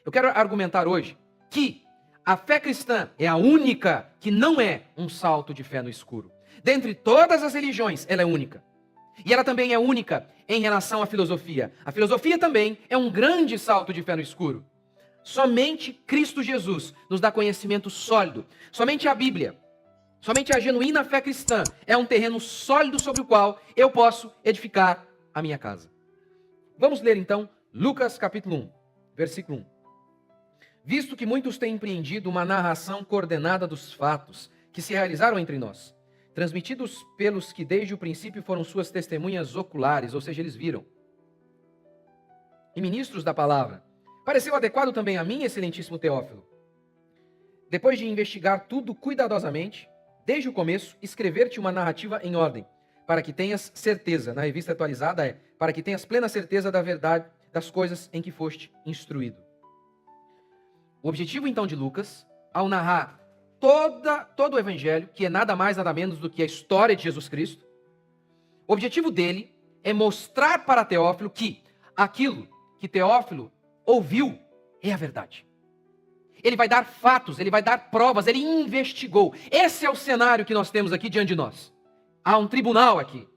Eu quero argumentar hoje que a fé cristã é a única que não é um salto de fé no escuro. Dentre todas as religiões, ela é única. E ela também é única em relação à filosofia. A filosofia também é um grande salto de fé no escuro. Somente Cristo Jesus nos dá conhecimento sólido. Somente a Bíblia, somente a genuína fé cristã é um terreno sólido sobre o qual eu posso edificar a minha casa. Vamos ler então Lucas capítulo 1, versículo 1. Visto que muitos têm empreendido uma narração coordenada dos fatos que se realizaram entre nós, transmitidos pelos que desde o princípio foram suas testemunhas oculares, ou seja, eles viram, e ministros da palavra, pareceu adequado também a mim, excelentíssimo Teófilo, depois de investigar tudo cuidadosamente, desde o começo, escrever-te uma narrativa em ordem, para que tenhas certeza, na revista atualizada para que tenhas plena certeza da verdade das coisas em que foste instruído. O objetivo então de Lucas, ao narrar todo o evangelho, que é nada mais nada menos do que a história de Jesus Cristo, o objetivo dele é mostrar para Teófilo que aquilo que Teófilo ouviu é a verdade. Ele vai dar fatos, ele vai dar provas, ele investigou. Esse é o cenário que nós temos aqui diante de nós. Há um tribunal aqui.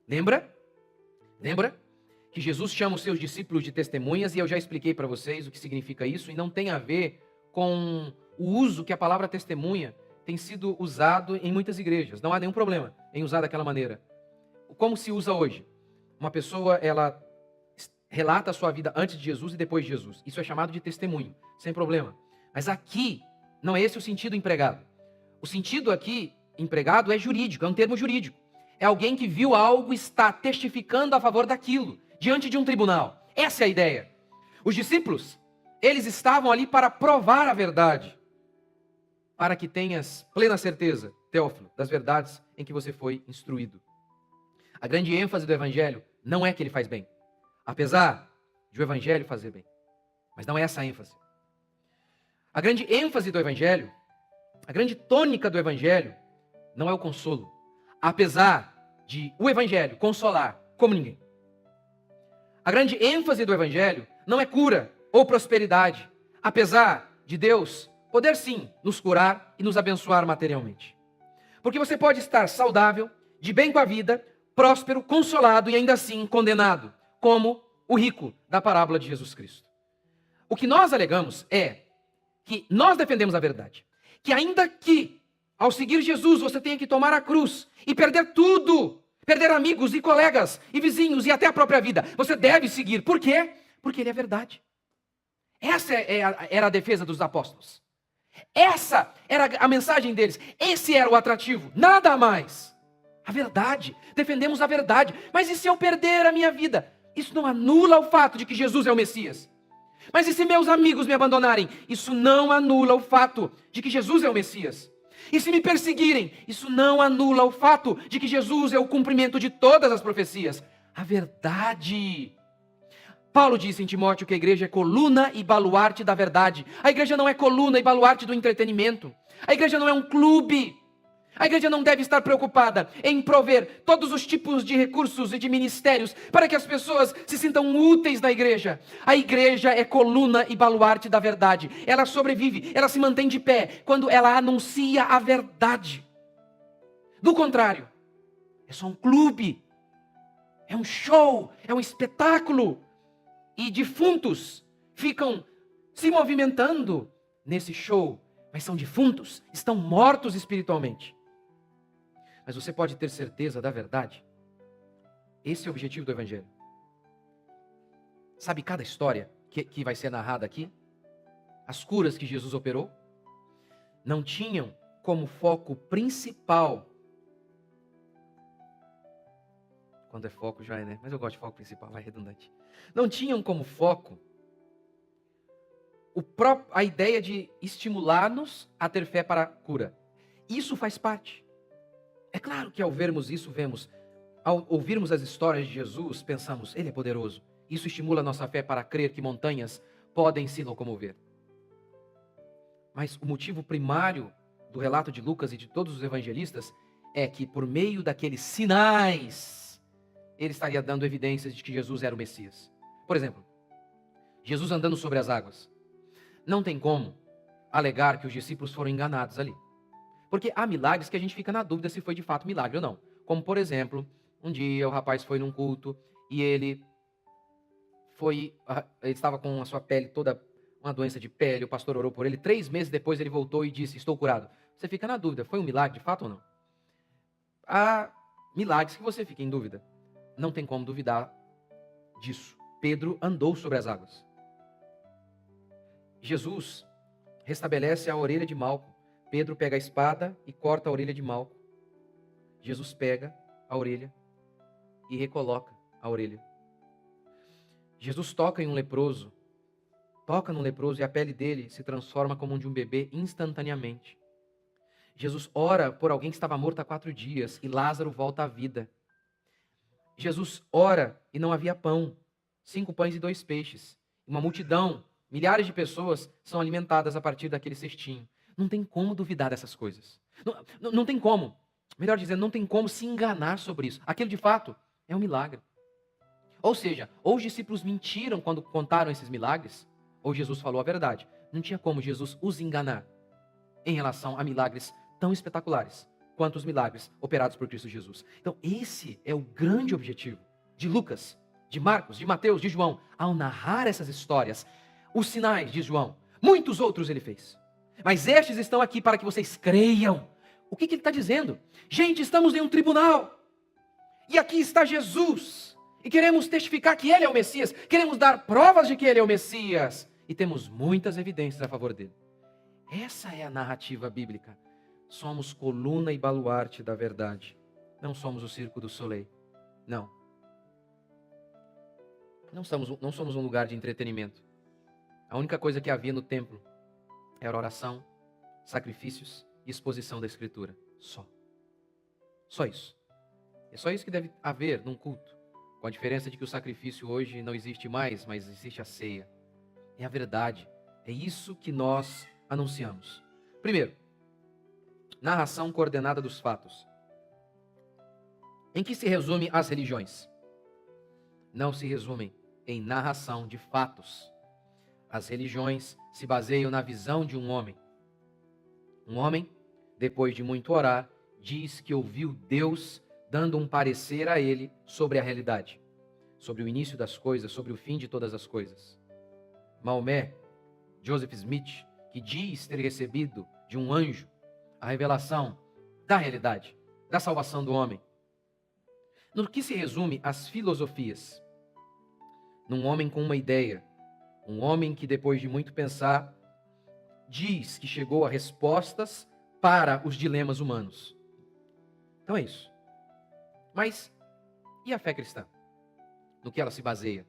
Lembra? Lembra que Jesus chama os seus discípulos de testemunhas, e eu já expliquei para vocês o que significa isso, e não tem a ver com o uso que a palavra testemunha tem sido usado em muitas igrejas. Não há nenhum problema em usar daquela maneira. Como se usa hoje? Uma pessoa, ela relata a sua vida antes de Jesus e depois de Jesus. Isso é chamado de testemunho, sem problema. Mas aqui, não é esse o sentido empregado. O sentido aqui empregado é jurídico, é um termo jurídico. É alguém que viu algo e está testificando a favor daquilo, diante de um tribunal. Essa é a ideia. Os discípulos, eles estavam ali para provar a verdade, para que tenhas plena certeza, Teófilo, das verdades em que você foi instruído. A grande ênfase do evangelho não é que ele faz bem, apesar de o evangelho fazer bem. Mas não é essa a ênfase. A grande ênfase do evangelho, a grande tônica do evangelho, não é o consolo, apesar de o evangelho consolar como ninguém. A grande ênfase do evangelho não é cura ou prosperidade, apesar de Deus poder sim nos curar e nos abençoar materialmente. Porque você pode estar saudável, de bem com a vida, próspero, consolado e ainda assim condenado, como o rico da parábola de Jesus Cristo. O que nós alegamos é que nós defendemos a verdade, que ainda que ao seguir Jesus você tenha que tomar a cruz e perder tudo, perder amigos e colegas e vizinhos e até a própria vida, você deve seguir. Por quê? Porque ele é verdade. Essa era a defesa dos apóstolos. Essa era a mensagem deles. Esse era o atrativo, nada mais. A verdade, defendemos a verdade. Mas e se eu perder a minha vida? Isso não anula o fato de que Jesus é o Messias. Mas e se meus amigos me abandonarem? Isso não anula o fato de que Jesus é o Messias. E se me perseguirem? Isso não anula o fato de que Jesus é o cumprimento de todas as profecias. A verdade. Paulo disse em Timóteo que a igreja é coluna e baluarte da verdade. A igreja não é coluna e baluarte do entretenimento. A igreja não é um clube. A igreja não deve estar preocupada em prover todos os tipos de recursos e de ministérios para que as pessoas se sintam úteis na igreja. A igreja é coluna e baluarte da verdade. Ela sobrevive, ela se mantém de pé quando ela anuncia a verdade. Do contrário, é só um clube, é um show, é um espetáculo. E defuntos ficam se movimentando nesse show, mas são defuntos, estão mortos espiritualmente. Mas você pode ter certeza da verdade. Esse é o objetivo do evangelho. Sabe cada história que vai ser narrada aqui? As curas que Jesus operou não tinham como foco principal. Quando é foco já é, né? Mas eu gosto de foco principal, vai redundante. Não tinham como foco a ideia de estimular-nos a ter fé para a cura. Isso faz parte. É claro que ao vermos isso, ao ouvirmos as histórias de Jesus, pensamos, ele é poderoso. Isso estimula a nossa fé para crer que montanhas podem se locomover. Mas o motivo primário do relato de Lucas e de todos os evangelistas é que por meio daqueles sinais, ele estaria dando evidências de que Jesus era o Messias. Por exemplo, Jesus andando sobre as águas. Não tem como alegar que os discípulos foram enganados ali. Porque há milagres que a gente fica na dúvida se foi de fato milagre ou não. Como, por exemplo, um dia o rapaz foi num culto e ele estava com a sua pele toda, uma doença de pele, o pastor orou por ele, 3 meses depois ele voltou e disse, estou curado. Você fica na dúvida, foi um milagre de fato ou não? Há milagres que você fica em dúvida. Não tem como duvidar disso. Pedro andou sobre as águas. Jesus restabelece a orelha de Malco. Pedro pega a espada e corta a orelha de Malco. Jesus pega a orelha e recoloca a orelha. Jesus toca no leproso e a pele dele se transforma como de um bebê instantaneamente. Jesus ora por alguém que estava morto há 4 dias e Lázaro volta à vida. Jesus ora e não havia pão, 5 pães e 2 peixes. Uma multidão, milhares de pessoas são alimentadas a partir daquele cestinho. Não tem como duvidar dessas coisas. Não tem como, melhor dizendo, não tem como se enganar sobre isso. Aquilo de fato é um milagre. Ou seja, ou os discípulos mentiram quando contaram esses milagres, ou Jesus falou a verdade. Não tinha como Jesus os enganar em relação a milagres tão espetaculares quanto os milagres operados por Cristo Jesus. Então, esse é o grande objetivo de Lucas, de Marcos, de Mateus, de João, ao narrar essas histórias. Os sinais, diz João, muitos outros ele fez. Mas estes estão aqui para que vocês creiam. O que ele está dizendo? Gente, estamos em um tribunal. E aqui está Jesus. E queremos testificar que ele é o Messias. Queremos dar provas de que ele é o Messias. E temos muitas evidências a favor dele. Essa é a narrativa bíblica. Somos coluna e baluarte da verdade. Não somos o Circo du Soleil. Não. Não somos um lugar de entretenimento. A única coisa que havia no templo era oração, sacrifícios e exposição da Escritura. Só. Só isso. É só isso que deve haver num culto. Com a diferença de que o sacrifício hoje não existe mais, mas existe a ceia. É a verdade. É isso que nós anunciamos. Primeiro, narração coordenada dos fatos. Em que se resume as religiões? Não se resumem em narração de fatos. As religiões se baseiam na visão de um homem. Um homem, depois de muito orar, diz que ouviu Deus dando um parecer a ele sobre a realidade, sobre o início das coisas, sobre o fim de todas as coisas. Maomé, Joseph Smith, que diz ter recebido de um anjo a revelação da realidade, da salvação do homem. No que se resume as filosofias? Num homem com uma ideia, um homem que depois de muito pensar, diz que chegou a respostas para os dilemas humanos. Então é isso. Mas, e a fé cristã? No que ela se baseia?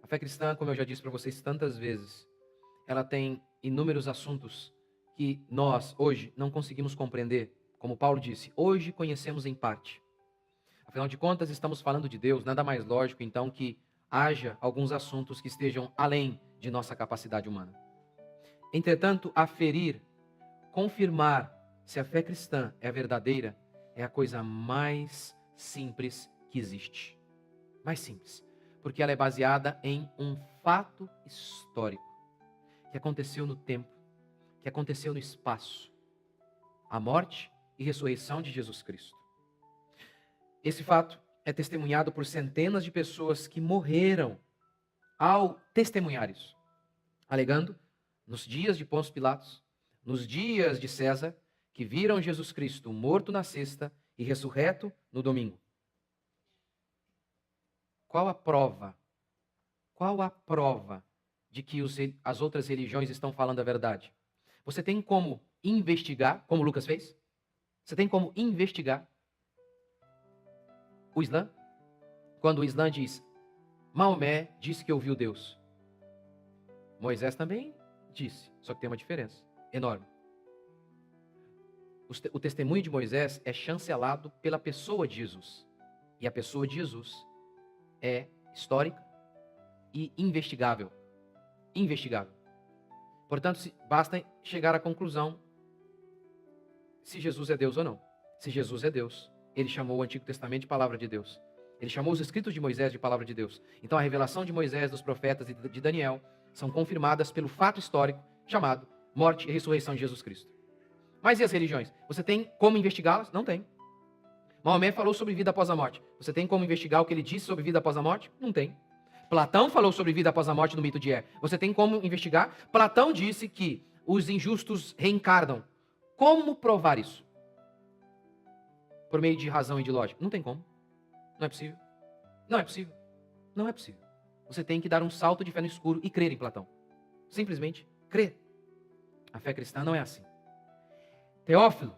A fé cristã, como eu já disse para vocês tantas vezes, ela tem inúmeros assuntos que nós, hoje, não conseguimos compreender. Como Paulo disse, hoje conhecemos em parte. Afinal de contas, estamos falando de Deus, nada mais lógico, então, que haja alguns assuntos que estejam além de nossa capacidade humana. Entretanto, aferir, confirmar se a fé cristã é verdadeira, é a coisa mais simples que existe. Mais simples. Porque ela é baseada em um fato histórico que aconteceu no tempo, que aconteceu no espaço. A morte e ressurreição de Jesus Cristo. Esse fato é testemunhado por centenas de pessoas que morreram ao testemunhar isso, alegando, nos dias de Pôncio Pilatos, nos dias de César, que viram Jesus Cristo morto na sexta e ressurreto no domingo. Qual a prova? Qual a prova de que as outras religiões estão falando a verdade? Você tem como investigar, como Lucas fez? Você tem como investigar o Islã? Quando o Islã diz, Maomé disse que ouviu Deus. Moisés também disse, só que tem uma diferença enorme. O testemunho de Moisés é chancelado pela pessoa de Jesus. E a pessoa de Jesus é histórica e investigável. Investigável. Portanto, basta chegar à conclusão se Jesus é Deus ou não. Se Jesus é Deus, ele chamou o Antigo Testamento de palavra de Deus. Ele chamou os escritos de Moisés de palavra de Deus. Então a revelação de Moisés, dos profetas e de Daniel são confirmadas pelo fato histórico chamado morte e ressurreição de Jesus Cristo. Mas e as religiões? Você tem como investigá-las? Não tem. Maomé falou sobre vida após a morte. Você tem como investigar o que ele disse sobre vida após a morte? Não tem. Platão falou sobre vida após a morte no mito de É. Você tem como investigar? Platão disse que os injustos reencarnam. Como provar isso? Por meio de razão e de lógica? Não tem como. Não é possível. Não é possível. Não é possível. Você tem que dar um salto de fé no escuro e crer em Platão. Simplesmente crer. A fé cristã não é assim. Teófilo,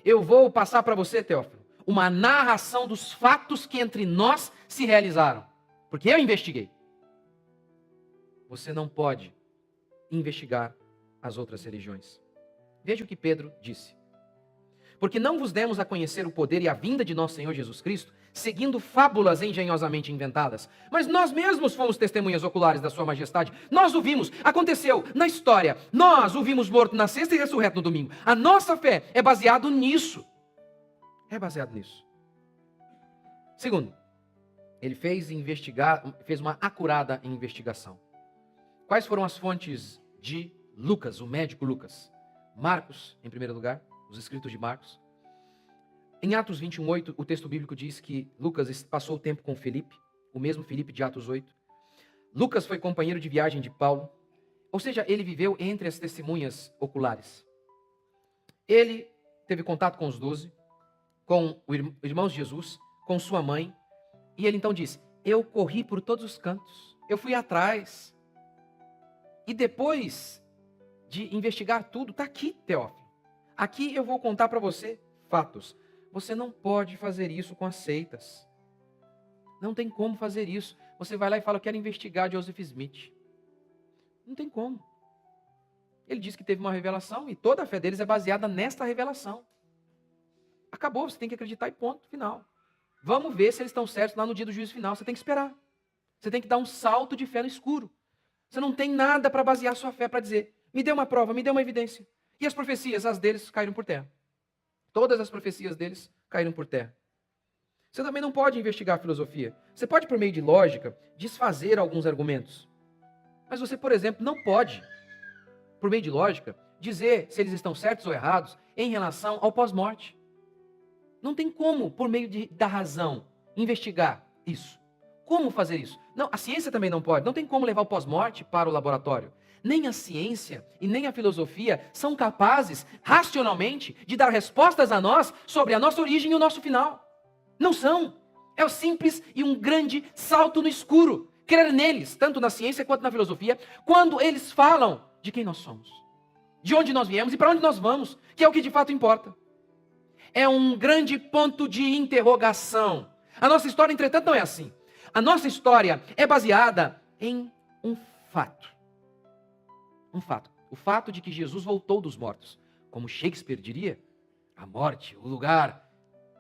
eu vou passar para você, Teófilo, uma narração dos fatos que entre nós se realizaram. Porque eu investiguei. Você não pode investigar as outras religiões. Veja o que Pedro disse. Porque não vos demos a conhecer o poder e a vinda de nosso Senhor Jesus Cristo, seguindo fábulas engenhosamente inventadas. Mas nós mesmos fomos testemunhas oculares da sua majestade. Nós o vimos, aconteceu na história. Nós o vimos morto na sexta e ressurreto no domingo. A nossa fé é baseada nisso. É baseado nisso. Segundo, ele fez uma acurada investigação. Quais foram as fontes de Lucas, o médico Lucas? Marcos, em primeiro lugar, os escritos de Marcos. Em Atos 21:8, o texto bíblico diz que Lucas passou o tempo com Filipe, o mesmo Filipe de Atos 8. Lucas foi companheiro de viagem de Paulo, ou seja, ele viveu entre as testemunhas oculares. Ele teve contato com os 12, com os irmãos de Jesus, com sua mãe, e ele então disse: eu corri por todos os cantos, eu fui atrás. E depois de investigar tudo, está aqui, Teófilo. Aqui eu vou contar para você fatos. Você não pode fazer isso com as seitas. Não tem como fazer isso. Você vai lá e fala: eu quero investigar Joseph Smith. Não tem como. Ele disse que teve uma revelação e toda a fé deles é baseada nesta revelação. Acabou, você tem que acreditar e ponto, final. Vamos ver se eles estão certos lá no dia do juízo final. Você tem que esperar. Você tem que dar um salto de fé no escuro. Você não tem nada para basear sua fé, para dizer: me dê uma prova, me dê uma evidência. E as profecias, as deles caíram por terra. Todas as profecias deles caíram por terra. Você também não pode investigar a filosofia. Você pode, por meio de lógica, desfazer alguns argumentos. Mas você, por exemplo, não pode, por meio de lógica, dizer se eles estão certos ou errados em relação ao pós-morte. Não tem como, por meio da razão, investigar isso. Como fazer isso? Não, a ciência também não pode. Não tem como levar o pós-morte para o laboratório. Nem a ciência e nem a filosofia são capazes, racionalmente, de dar respostas a nós sobre a nossa origem e o nosso final. Não são. É o simples e um grande salto no escuro. Crer neles, tanto na ciência quanto na filosofia, quando eles falam de quem nós somos, de onde nós viemos e para onde nós vamos, que é o que de fato importa. É um grande ponto de interrogação. A nossa história, entretanto, não é assim. A nossa história é baseada em um fato. Um fato. O fato de que Jesus voltou dos mortos. Como Shakespeare diria, a morte, o lugar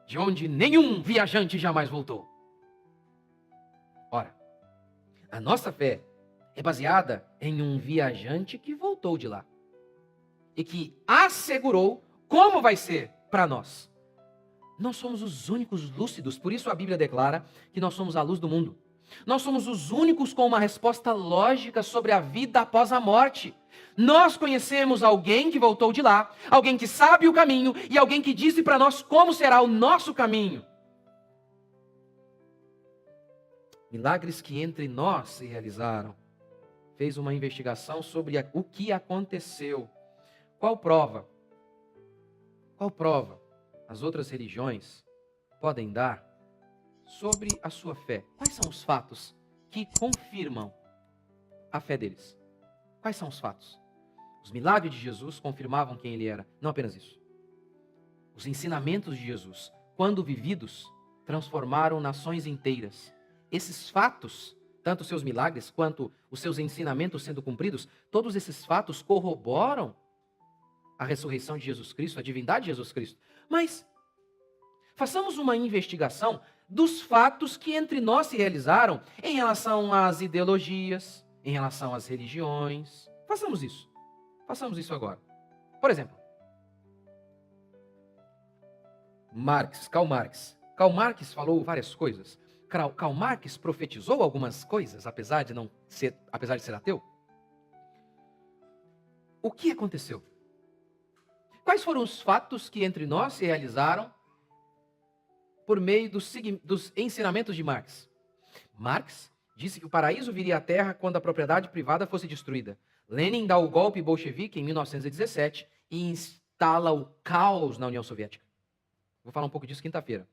de onde nenhum viajante jamais voltou. Ora, a nossa fé é baseada em um viajante que voltou de lá. E que assegurou como vai ser para nós. Nós somos os únicos lúcidos, por isso a Bíblia declara que nós somos a luz do mundo. Nós somos os únicos com uma resposta lógica sobre a vida após a morte. Nós conhecemos alguém que voltou de lá, alguém que sabe o caminho e alguém que disse para nós como será o nosso caminho. Milagres que entre nós se realizaram. Fez uma investigação sobre o que aconteceu. Qual prova? Qual prova as outras religiões podem dar sobre a sua fé? Quais são os fatos que confirmam a fé deles? Quais são os fatos? Os milagres de Jesus confirmavam quem ele era. Não apenas isso. Os ensinamentos de Jesus, quando vividos, transformaram nações inteiras. Esses fatos, tanto os seus milagres quanto os seus ensinamentos sendo cumpridos, todos esses fatos corroboram a ressurreição de Jesus Cristo, a divindade de Jesus Cristo. Mas façamos uma investigação dos fatos que entre nós se realizaram em relação às ideologias, em relação às religiões. Façamos isso. Façamos isso agora. Por exemplo, Karl Marx. Karl Marx falou várias coisas. Karl Marx profetizou algumas coisas, apesar de ser ateu. O que aconteceu? Quais foram os fatos que entre nós se realizaram por meio dos ensinamentos de Marx? Marx disse que o paraíso viria à Terra quando a propriedade privada fosse destruída. Lenin dá o golpe bolchevique em 1917 e instala o caos na União Soviética. Vou falar um pouco disso quinta-feira.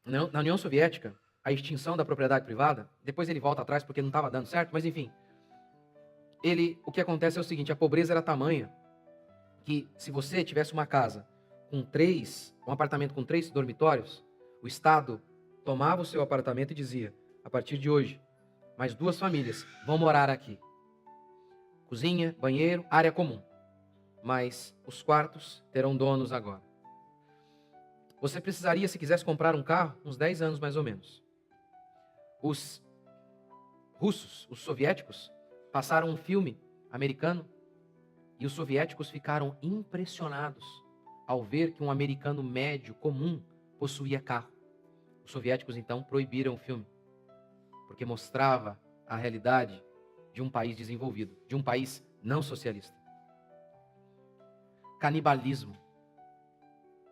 Na União Soviética, a extinção da propriedade privada, depois ele volta atrás porque não estava dando certo, mas enfim. O que acontece é o seguinte, a pobreza era tamanha que se você tivesse uma casa um apartamento com 3 dormitórios, o Estado tomava o seu apartamento e dizia, a partir de hoje, mais 2 famílias vão morar aqui. Cozinha, banheiro, área comum. Mas os quartos terão donos agora. Você precisaria, se quisesse comprar um carro, uns 10 anos mais ou menos. Os russos, os soviéticos, passaram um filme americano e os soviéticos ficaram impressionados ao ver que um americano médio, comum, possuía carro. Os soviéticos, então, proibiram o filme, porque mostrava a realidade de um país desenvolvido, de um país não socialista. Canibalismo,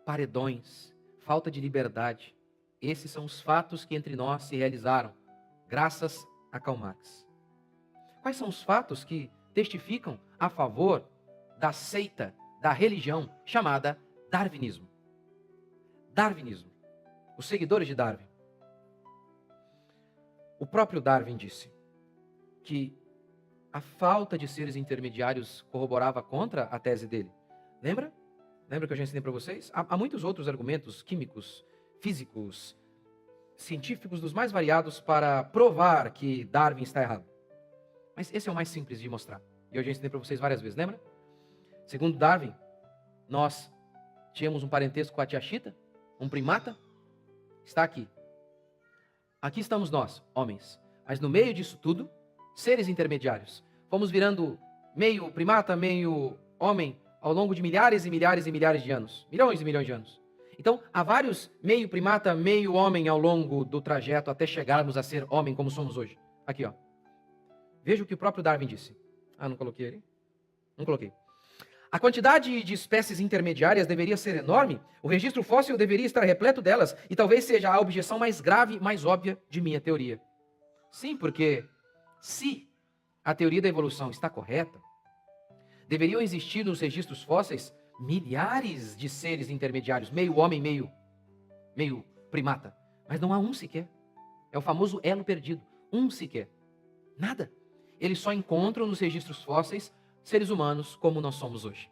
paredões, falta de liberdade. Esses são os fatos que entre nós se realizaram, graças a Karl Marx. Quais são os fatos que testificam a favor da seita, da religião chamada darwinismo? Darwinismo. Os seguidores de Darwin. O próprio Darwin disse que a falta de seres intermediários corroborava contra a tese dele. Lembra? Lembra que eu já ensinei para vocês? Há muitos outros argumentos químicos, físicos, científicos dos mais variados para provar que Darwin está errado. Mas esse é o mais simples de mostrar. E eu já ensinei para vocês várias vezes, lembra? Segundo Darwin, nós tínhamos um parentesco com a tia Chita, um primata, está aqui. Aqui estamos nós, homens. Mas no meio disso tudo, seres intermediários. Fomos virando meio primata, meio homem, ao longo de milhares e milhares e milhares de anos. Milhões e milhões de anos. Então, há vários meio primata, meio homem ao longo do trajeto até chegarmos a ser homem como somos hoje. Aqui, ó. Veja o que o próprio Darwin disse. Não coloquei ele? Não coloquei. A quantidade de espécies intermediárias deveria ser enorme, o registro fóssil deveria estar repleto delas, e talvez seja a objeção mais grave e mais óbvia de minha teoria. Sim, porque se a teoria da evolução está correta, deveriam existir nos registros fósseis milhares de seres intermediários, meio homem, meio primata. Mas não há um sequer. É o famoso elo perdido. Um sequer. Nada. Eles só encontram nos registros fósseis seres humanos como nós somos hoje.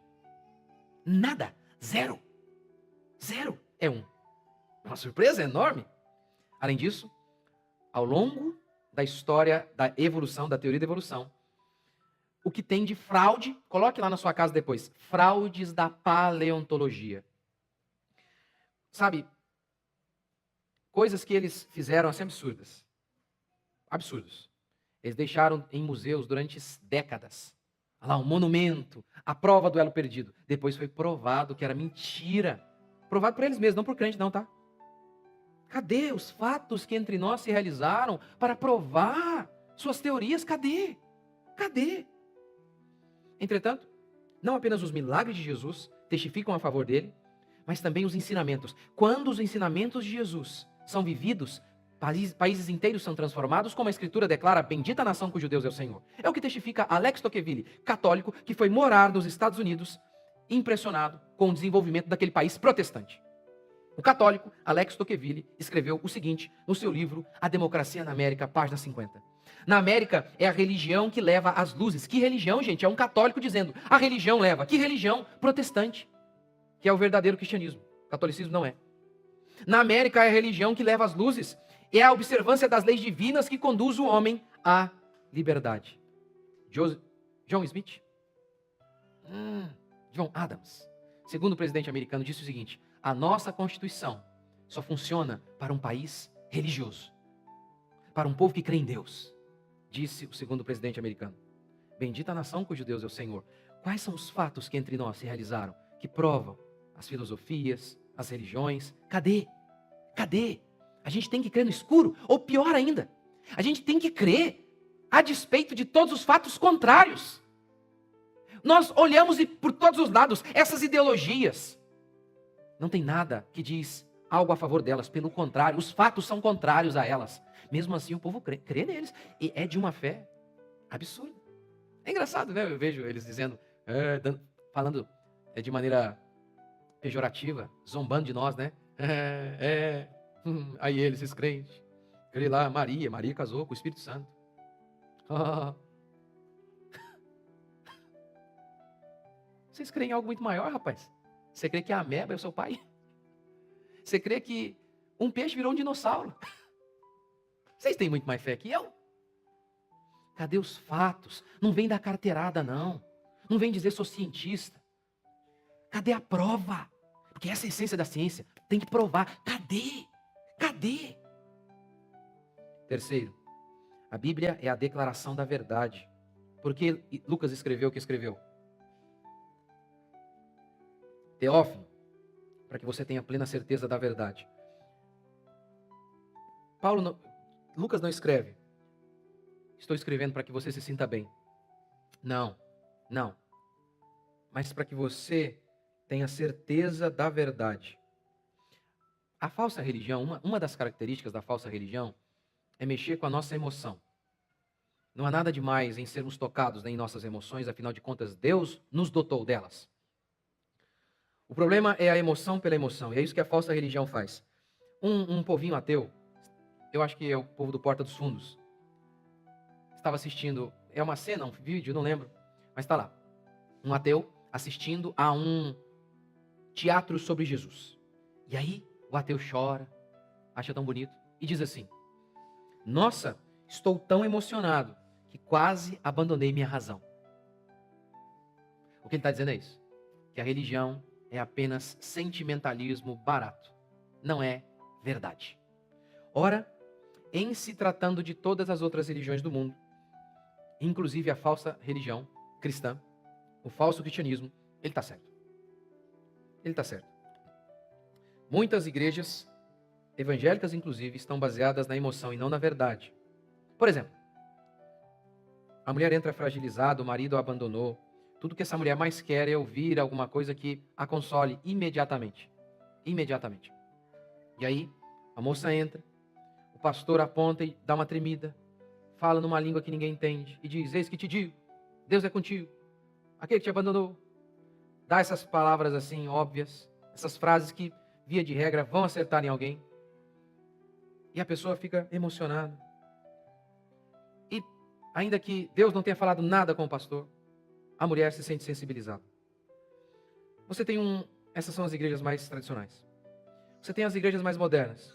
Nada. Zero. Zero é um. Uma surpresa enorme. Além disso, ao longo da história da evolução, da teoria da evolução, o que tem de fraude, coloque lá na sua casa depois, fraudes da paleontologia. Sabe, coisas que eles fizeram assim absurdas. Absurdos. Eles deixaram em museus durante décadas. Olha lá, um monumento, a prova do elo perdido. Depois foi provado que era mentira. Provado por eles mesmos, não por crente não, tá? Cadê os fatos que entre nós se realizaram para provar suas teorias? Cadê? Cadê? Entretanto, não apenas os milagres de Jesus testificam a favor dele, mas também os ensinamentos. Quando os ensinamentos de Jesus são vividos, países inteiros são transformados, como a Escritura declara, bendita a nação cujo Deus é o Senhor. É o que testifica Alex Tocqueville, católico, que foi morar nos Estados Unidos, impressionado com o desenvolvimento daquele país protestante. O católico Alex Tocqueville escreveu o seguinte no seu livro A Democracia na América, página 50. Na América é a religião que leva as luzes. Que religião, gente? É um católico dizendo, a religião leva. Que religião? Protestante, que é o verdadeiro cristianismo. O catolicismo não é. Na América é a religião que leva as luzes. É a observância das leis divinas que conduz o homem à liberdade. John Smith? John Adams, segundo o presidente americano, disse o seguinte: a nossa Constituição só funciona para um país religioso, para um povo que crê em Deus, disse o segundo presidente americano. Bendita a nação cujo Deus é o Senhor. Quais são os fatos que entre nós se realizaram, que provam as filosofias, as religiões? Cadê? Cadê? A gente tem que crer no escuro? Ou pior ainda, a gente tem que crer a despeito de todos os fatos contrários. Nós olhamos por todos os lados, essas ideologias. Não tem nada que diz algo a favor delas. Pelo contrário, os fatos são contrários a elas. Mesmo assim, o povo crê neles. E é de uma fé absurda. É engraçado, né? Eu vejo eles dizendo, falando de maneira pejorativa, zombando de nós, né? Aí eles, esses crentes. Crê lá, Maria casou com o Espírito Santo. Vocês creem em algo muito maior, rapaz? Você crê que a ameba é o seu pai? Você crê que um peixe virou um dinossauro? Vocês têm muito mais fé que eu? Cadê os fatos? Não vem dar carteirada, não. Não vem dizer sou cientista. Cadê a prova? Porque essa é a essência da ciência. Tem que provar. Cadê? Cadê? Terceiro, a Bíblia é a declaração da verdade. Por que Lucas escreveu o que escreveu? Teófilo, para que você tenha plena certeza da verdade. Lucas não escreve, estou escrevendo para que você se sinta bem. Não. Mas para que você tenha certeza da verdade. A falsa religião, uma das características da falsa religião é mexer com a nossa emoção. Não há nada demais em sermos tocados em nossas emoções, afinal de contas, Deus nos dotou delas. O problema é a emoção pela emoção, e é isso que a falsa religião faz. Um povinho ateu, eu acho que é o povo do Porta dos Fundos, estava assistindo, é uma cena, um vídeo, não lembro, mas está lá. Um ateu assistindo a um teatro sobre Jesus. E aí, o ateu chora, acha tão bonito, e diz assim, nossa, estou tão emocionado, que quase abandonei minha razão. O que ele está dizendo é isso, que a religião é apenas sentimentalismo barato. Não é verdade. Ora, em se tratando de todas as outras religiões do mundo, inclusive a falsa religião cristã, o falso cristianismo, ele está certo. Ele está certo. Muitas igrejas, evangélicas inclusive, estão baseadas na emoção e não na verdade. Por exemplo, a mulher entra fragilizada, o marido a abandonou. Tudo que essa mulher mais quer é ouvir alguma coisa que a console imediatamente. Imediatamente. E aí, a moça entra, o pastor aponta e dá uma tremida, fala numa língua que ninguém entende e diz, eis que te digo, Deus é contigo, aquele que te abandonou. Dá essas palavras assim óbvias, essas frases que, via de regra, vão acertar em alguém. E a pessoa fica emocionada. E ainda que Deus não tenha falado nada com o pastor, a mulher se sente sensibilizada. Você tem essas são as igrejas mais tradicionais. Você tem as igrejas mais modernas.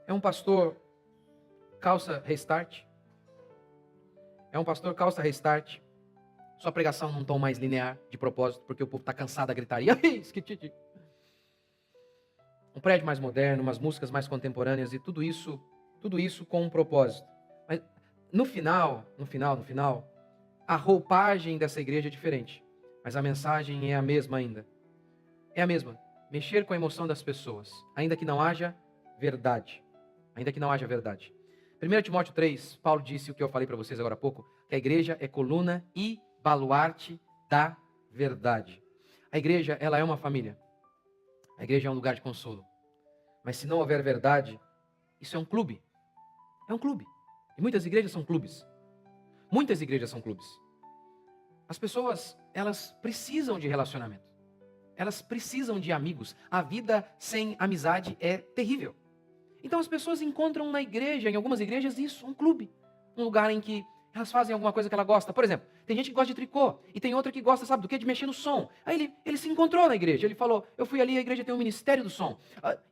É um pastor calça restart. É um pastor calça restart. Sua pregação num tom mais linear, de propósito, porque o povo está cansado da gritaria. Um prédio mais moderno, umas músicas mais contemporâneas e tudo isso com um propósito. Mas no final, a roupagem dessa igreja é diferente, mas a mensagem é a mesma ainda. É a mesma. Mexer com a emoção das pessoas, ainda que não haja verdade. Ainda que não haja verdade. 1 Timóteo 3, Paulo disse o que eu falei para vocês agora há pouco, que a igreja é coluna e baluarte da verdade. A igreja, ela é uma família. A igreja é um lugar de consolo. Mas se não houver verdade, isso é um clube. É um clube. E muitas igrejas são clubes. Muitas igrejas são clubes. As pessoas, elas precisam de relacionamento. Elas precisam de amigos. A vida sem amizade é terrível. Então as pessoas encontram na igreja, em algumas igrejas, isso, um clube. Um lugar em que elas fazem alguma coisa que ela gosta. Por exemplo, tem gente que gosta de tricô e tem outra que gosta, sabe do quê? De mexer no som. Aí ele se encontrou na igreja. Ele falou, eu fui ali, a igreja tem um ministério do som.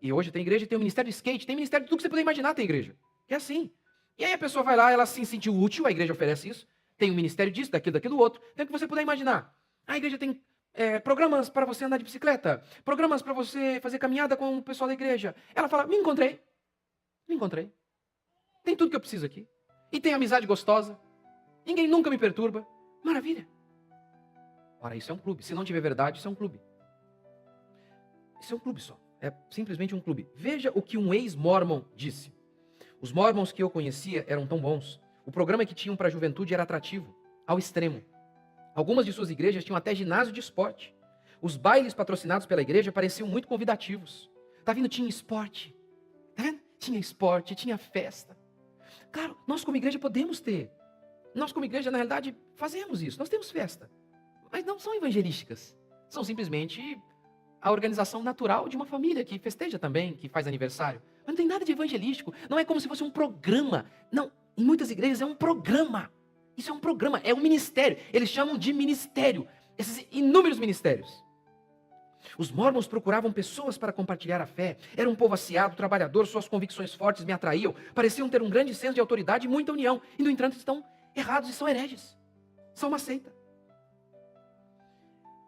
E hoje tem igreja, tem um ministério de skate, tem ministério de tudo que você puder imaginar, tem igreja. É assim. E aí a pessoa vai lá, ela se sentiu útil, a igreja oferece isso. Tem um ministério disso, daquilo outro. Tem o que você puder imaginar. A igreja tem programas para você andar de bicicleta. Programas para você fazer caminhada com o pessoal da igreja. Ela fala, me encontrei. Tem tudo que eu preciso aqui. E tem amizade gostosa. Ninguém nunca me perturba. Maravilha. Ora, isso é um clube. Se não tiver verdade, isso é um clube. Isso é um clube só. É simplesmente um clube. Veja o que um ex-mormon disse. Os mormons que eu conhecia eram tão bons. O programa que tinham para a juventude era atrativo, ao extremo. Algumas de suas igrejas tinham até ginásio de esporte. Os bailes patrocinados pela igreja pareciam muito convidativos. Tá vendo? Tinha esporte. Tá vendo? Tinha esporte, tinha festa. Claro, nós como igreja podemos ter. Nós como igreja, na realidade, fazemos isso. Nós temos festa. Mas não são evangelísticas. São simplesmente a organização natural de uma família que festeja também, que faz aniversário. Mas não tem nada de evangelístico. Não é como se fosse um programa. Não, em muitas igrejas é um programa. Isso é um programa, é um ministério. Eles chamam de ministério. Esses inúmeros ministérios. Os mormons procuravam pessoas para compartilhar a fé. Era um povo aciado, trabalhador, suas convicções fortes me atraíam. Pareciam ter um grande senso de autoridade e muita união. E, no entanto, estão errados e são hereges. São uma seita.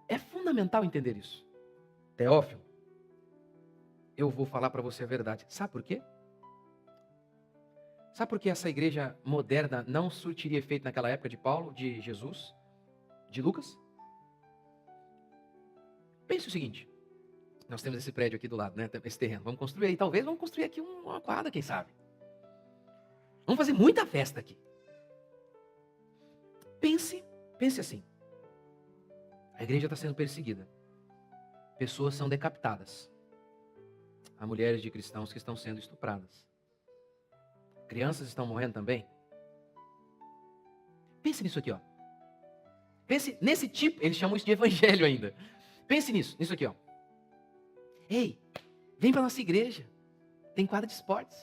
É fundamental entender isso. Teófilo, eu vou falar para você a verdade. Sabe por quê? Sabe por que essa igreja moderna não surtiria efeito naquela época de Paulo, de Jesus, de Lucas? Pense o seguinte. Nós temos esse prédio aqui do lado, né? Esse terreno. Vamos construir aí. Talvez vamos construir aqui uma quadra, quem sabe. Vamos fazer muita festa aqui. Pense assim. A igreja está sendo perseguida. Pessoas são decapitadas. Há mulheres de cristãos que estão sendo estupradas. Crianças estão morrendo também. Pense nisso aqui, ó. Pense nesse tipo, eles chamam isso de evangelho ainda. Pense nisso aqui, ó. Ei, vem para nossa igreja. Tem quadra de esportes.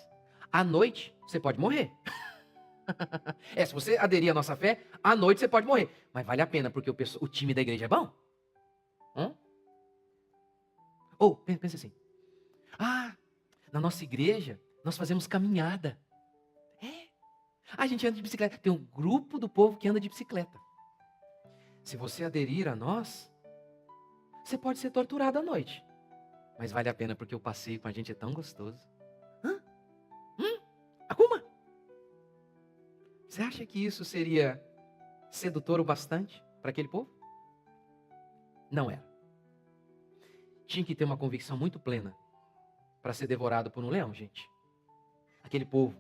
À noite, você pode morrer. Se você aderir à nossa fé, à noite você pode morrer. Mas vale a pena, porque o time da igreja é bom. Ou, pensa assim. Na nossa igreja, nós fazemos caminhada. A gente anda de bicicleta. Tem um grupo do povo que anda de bicicleta. Se você aderir a nós, você pode ser torturado à noite. Mas vale a pena, porque o passeio com a gente é tão gostoso. Akuma? Você acha que isso seria sedutor o bastante para aquele povo? Não era. Tinha que ter uma convicção muito plena para ser devorado por um leão, gente. Aquele povo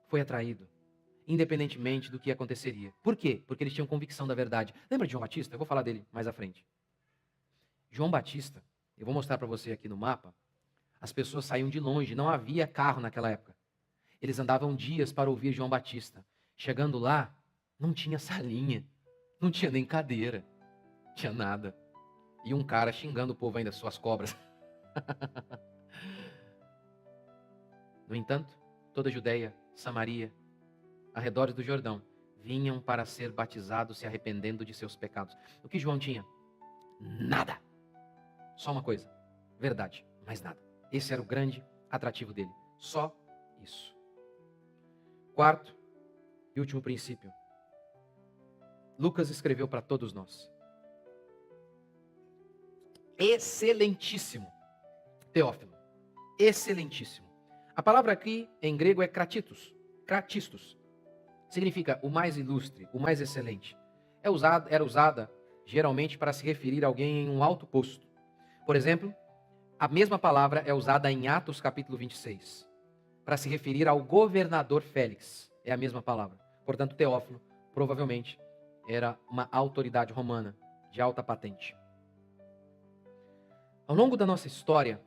foi atraído, independentemente do que aconteceria. Por quê? Porque eles tinham convicção da verdade. Lembra de João Batista? Eu vou falar dele mais à frente. João Batista, eu vou mostrar para você aqui no mapa, as pessoas saíam de longe, não havia carro naquela época. Eles andavam dias para ouvir João Batista. Chegando lá, não tinha salinha, não tinha nem cadeira, não tinha nada. E um cara xingando o povo ainda, suas cobras. No entanto, toda a Judeia, Samaria, arredores do Jordão, vinham para ser batizados, se arrependendo de seus pecados. O que João tinha? Nada. Só uma coisa, verdade, mais nada. Esse era o grande atrativo dele. Só isso. Quarto e último princípio. Lucas escreveu para todos nós. Excelentíssimo Teófilo. Excelentíssimo. A palavra aqui em grego é kratistos. Kratistos. Significa o mais ilustre, o mais excelente. Era usada geralmente para se referir a alguém em um alto posto. Por exemplo, a mesma palavra é usada em Atos capítulo 26, para se referir ao governador Félix. É a mesma palavra. Portanto, Teófilo provavelmente era uma autoridade romana de alta patente. Ao longo da nossa história,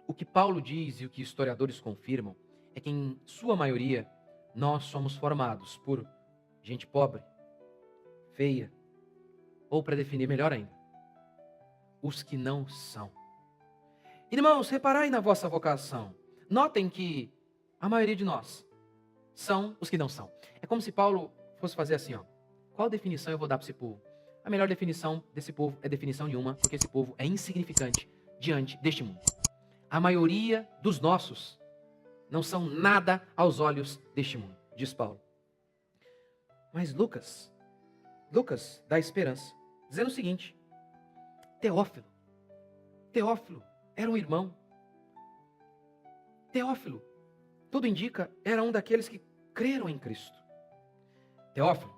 o que Paulo diz e o que historiadores confirmam é que, em sua maioria, nós somos formados por gente pobre, feia, ou, para definir melhor ainda, os que não são. Irmãos, reparai na vossa vocação. Notem que a maioria de nós são os que não são. É como se Paulo fosse fazer assim, ó. Qual definição eu vou dar para esse povo? A melhor definição desse povo é definição de uma, porque esse povo é insignificante diante deste mundo. A maioria dos nossos não são nada aos olhos deste mundo, diz Paulo. Mas Lucas dá esperança, dizendo o seguinte: Teófilo era um irmão. Teófilo, tudo indica, era um daqueles que creram em Cristo. Teófilo,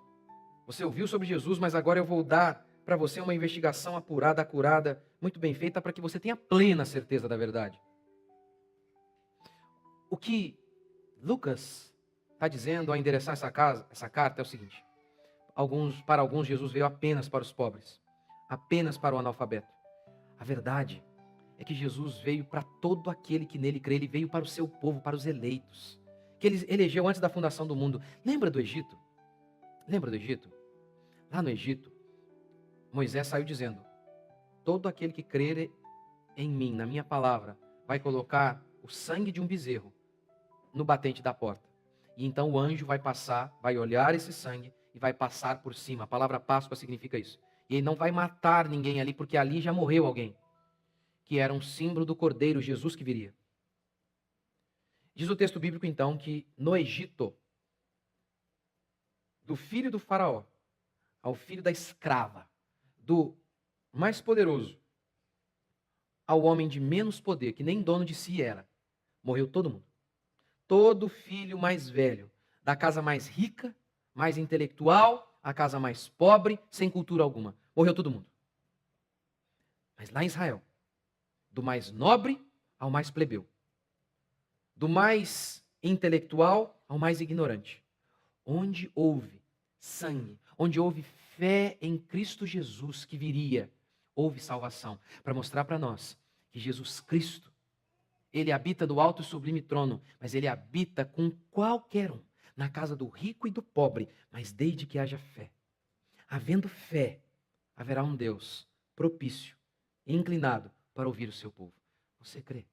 você ouviu sobre Jesus, mas agora eu vou dar para você uma investigação apurada, acurada, muito bem feita, para que você tenha plena certeza da verdade. O que Lucas está dizendo ao endereçar essa carta é o seguinte: para alguns, Jesus veio apenas para os pobres, apenas para o analfabeto. A verdade é que Jesus veio para todo aquele que nele crê. Ele veio para o seu povo, para os eleitos, que ele elegeu antes da fundação do mundo. Lembra do Egito? Lembra do Egito? Lá no Egito, Moisés saiu dizendo: todo aquele que crer em mim, na minha palavra, vai colocar o sangue de um bezerro no batente da porta. E então o anjo vai passar, vai olhar esse sangue e vai passar por cima. A palavra Páscoa significa isso. E ele não vai matar ninguém ali, porque ali já morreu alguém, que era um símbolo do Cordeiro, Jesus que viria. Diz o texto bíblico então que no Egito, do filho do faraó ao filho da escrava, do mais poderoso ao homem de menos poder, que nem dono de si era, morreu todo mundo. Todo filho mais velho, da casa mais rica, mais intelectual, a casa mais pobre, sem cultura alguma, morreu todo mundo. Mas lá em Israel, do mais nobre ao mais plebeu, do mais intelectual ao mais ignorante, onde houve sangue, onde houve fé em Cristo Jesus que viria, houve salvação, para mostrar para nós que Jesus Cristo, ele habita do alto e sublime trono, mas ele habita com qualquer um, na casa do rico e do pobre, mas desde que haja fé. Havendo fé, haverá um Deus propício, inclinado para ouvir o seu povo. Você crê?